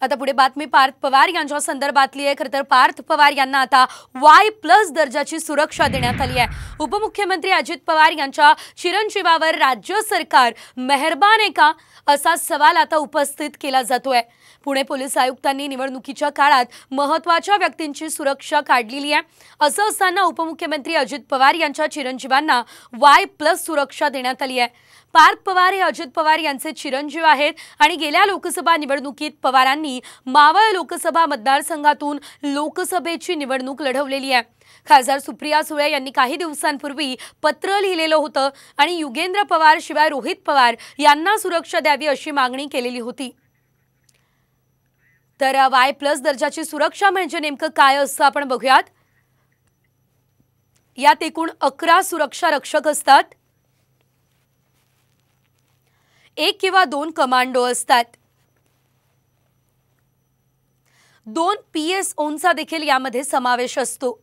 आता पुढे बातमी पार्थ पवार यांच्या संदर्भातली आहे। खरं तर पार्थ पवार यांना आता Y+ दर्जाची सुरक्षा देण्यात आली आहे। उपमुख्यमंत्री अजित पवार यांच्या चिरंजीवावर राज्य सरकार मेहरबान आहे का असा सवाल आता उपस्थित केला जातोय। पुणे पोलीस आयुक्तांनी निवडणुकीच्या काळात महत्त्वाच्या व्यक्तींची सुरक्षा काढलेली आहे। असं असताना उपमुख्यमंत्री अजित पवार यांच्या चिरंजीवांना Y+ सुरक्षा देण्यात आली आहे। पार्थ पवार हे अजित पवार यांचे चिरंजीव आहेत आणि गेल्या लोकसभा निवडणुकीत पवारांनी मावळ लोकसभा मतदारसंघातून लोकसभेची निवडणूक लढवलेली आहे। खासदार सुप्रिया सुळे यांनी काही दिवसांपूर्वी पत्र लिहिलेलं होतं आणि युगेंद्र पवार शिवाय रोहित पवार यांना सुरक्षा द्यावी अशी मागणी केलेली होती। तर Y+ दर्जाची सुरक्षा म्हणजे नेमकं काय असतं आपण बघूयात। यात एकूण 11 सुरक्षा रक्षक असतात, 1 किंवा 2 कमांडो असतात, 2 PSOंचा देखील यामध्ये समावेश असतो।